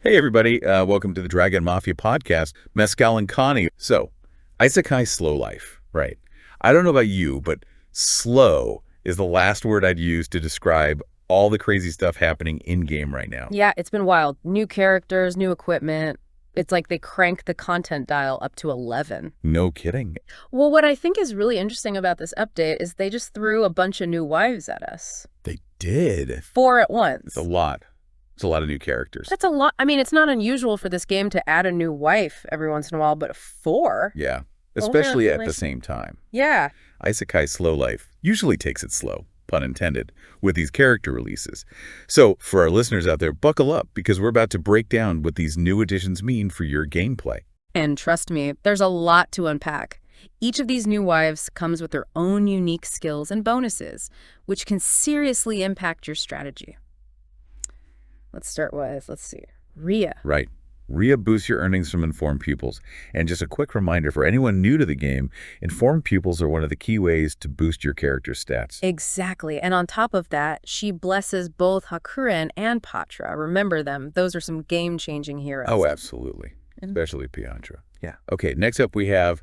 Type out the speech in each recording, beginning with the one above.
Hey, everybody. Welcome to the Dragon Mafia podcast, Mescal and Connie. So, Isekai slow life, right? I don't know about you, but slow is the last word I'd use to describe all the crazy stuff happening in-game right now. Yeah, it's been wild. New characters, new equipment. It's like they cranked the content dial up to 11. No kidding. Well, what I think is really interesting about this update is they just threw a bunch of new wives at us. They did. 4 at once. It's a lot. It's a lot of new characters. That's a lot. I mean, it's not unusual for this game to add a new wife every once in a while, but 4? Yeah, especially at the same time. Yeah. Isekai slow life usually takes it slow, pun intended, with these character releases. So for our listeners out there, buckle up because we're about to break down what these new additions mean for your gameplay. And trust me, there's a lot to unpack. Each of these new wives comes with their own unique skills and bonuses, which can seriously impact your strategy. Let's start with, Ria. Right. Ria boosts your earnings from informed pupils. And just a quick reminder for anyone new to the game, informed pupils are one of the key ways to boost your character's stats. Exactly. And on top of that, she blesses both Hakuren and Patra. Remember them. Those are some game-changing heroes. Oh, absolutely. Especially Piantra. Yeah. Okay, next up we have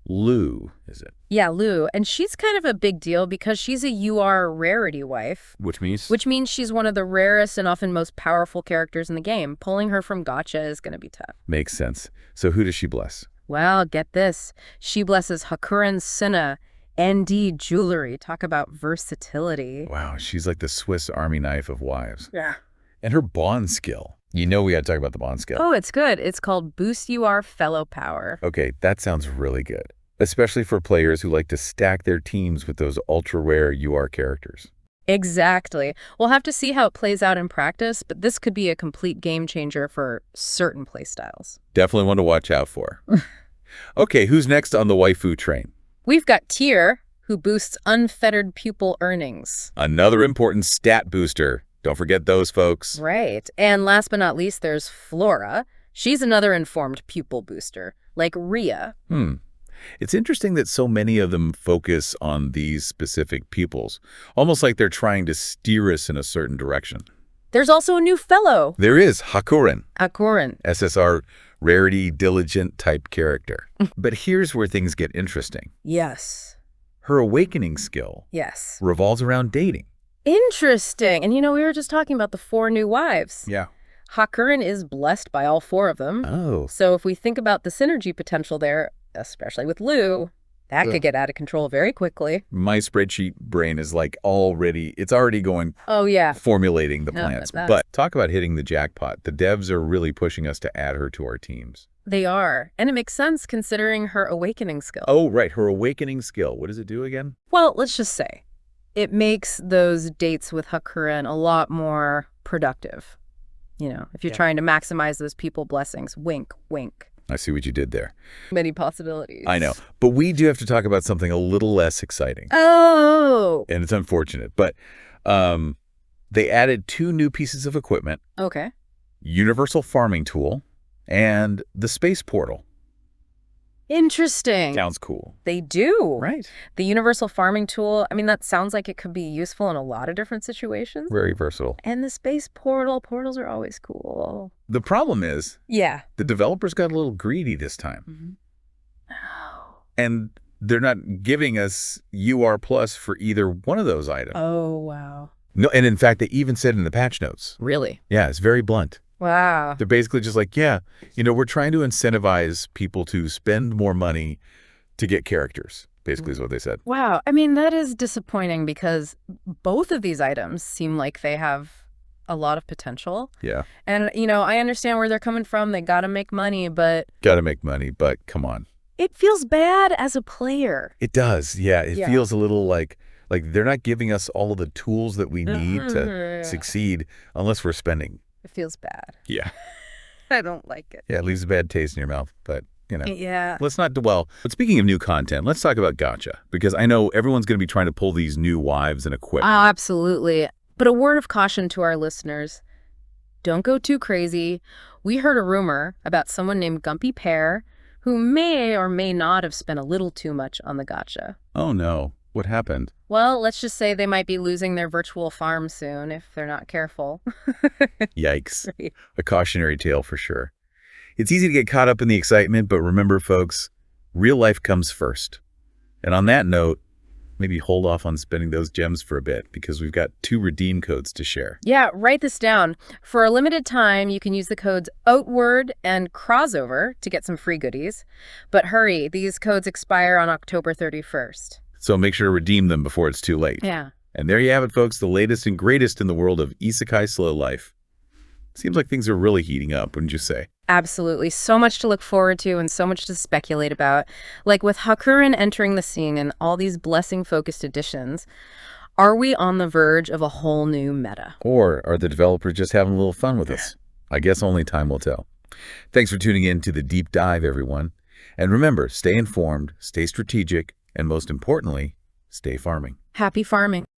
Lou, is it? Yeah, Lou. And she's kind of a big deal because she's a UR rarity wife. Which means? Which means she's one of the rarest and often most powerful characters in the game. Pulling her from Gacha is going to be tough. Makes sense. So who does she bless? Well, get this. She blesses Hakuren's Sinna, ND jewelry. Talk about versatility. Wow, she's like the Swiss Army knife of wives. Yeah. And her bond skill. You know we got to talk about the bond skill. Oh, it's good. It's called Boost UR Fellow Power. Okay, that sounds really good. Especially for players who like to stack their teams with those ultra-rare UR characters. Exactly. We'll have to see how it plays out in practice, but this could be a complete game changer for certain playstyles. Definitely one to watch out for. Okay, who's next on the waifu train? We've got Tyr, who boosts unfettered pupil earnings. Another important stat booster. Don't forget those, folks. Right. And last but not least, there's Flora. She's another informed pupil booster, like Ria. It's interesting that so many of them focus on these specific pupils, almost like they're trying to steer us in a certain direction. There's also a new fellow. There is Hakuren. Hakuren. SSR rarity diligent type character. But here's where things get interesting. Yes. Her awakening skill revolves around dating. Interesting. And we were just talking about the 4 new wives. Yeah. Hakuren is blessed by all 4 of them. Oh. So if we think about the synergy potential there, especially with Lou, that could get out of control very quickly. My spreadsheet brain is like it's already going, formulating the plans. But talk about hitting the jackpot. The devs are really pushing us to add her to our teams. They are. And it makes sense considering her awakening skill. Oh, right. Her awakening skill. What does it do again? Well, let's just say it makes those dates with Hakuren a lot more productive. If you're trying to maximize those people blessings. Wink, wink. I see what you did there. Many possibilities. I know. But we do have to talk about something a little less exciting. Oh. And it's unfortunate. But they added 2 new pieces of equipment. Okay. Universal farming tool and the space portal. Interesting. Sounds cool. They do. Right. The universal farming tool, that sounds like it could be useful in a lot of different situations. Very versatile. And the space portals are always cool. The problem is, the developers got a little greedy this time. Oh. And they're not giving us UR Plus for either one of those items. Oh, wow. No, and in fact, they even said in the patch notes. Really? Yeah, it's very blunt. Wow. They're basically just like, we're trying to incentivize people to spend more money to get characters, basically is what they said. Wow. That is disappointing because both of these items seem like they have a lot of potential. Yeah. And, I understand where they're coming from. They got to make money, but... Come on. It feels bad as a player. It does, yeah. It feels a little like they're not giving us all of the tools that we need to succeed unless we're spending. It feels bad. Yeah. I don't like it. Yeah, it leaves a bad taste in your mouth, but, Yeah. Let's not dwell. But speaking of new content, let's talk about Gacha, because I know everyone's going to be trying to pull these new wives and equipment. Oh, absolutely. But a word of caution to our listeners. Don't go too crazy. We heard a rumor about someone named Gumpy Pear who may or may not have spent a little too much on the Gacha. Oh, no. What happened? Well, let's just say they might be losing their virtual farm soon if they're not careful. Yikes. Right. A cautionary tale for sure. It's easy to get caught up in the excitement, but remember, folks, real life comes first. And on that note, maybe hold off on spending those gems for a bit because we've got 2 redeem codes to share. Yeah, write this down. For a limited time, you can use the codes OUTWARD and CROSSOVER to get some free goodies. But hurry, these codes expire on October 31st. So make sure to redeem them before it's too late. Yeah. And there you have it, folks, the latest and greatest in the world of Isekai slow life. Seems like things are really heating up, wouldn't you say? Absolutely. So much to look forward to and so much to speculate about. Like with Hakuren entering the scene and all these blessing-focused additions, are we on the verge of a whole new meta? Or are the developers just having a little fun with us? I guess only time will tell. Thanks for tuning in to the Deep Dive, everyone. And remember, stay informed, stay strategic, and most importantly, stay farming. Happy farming.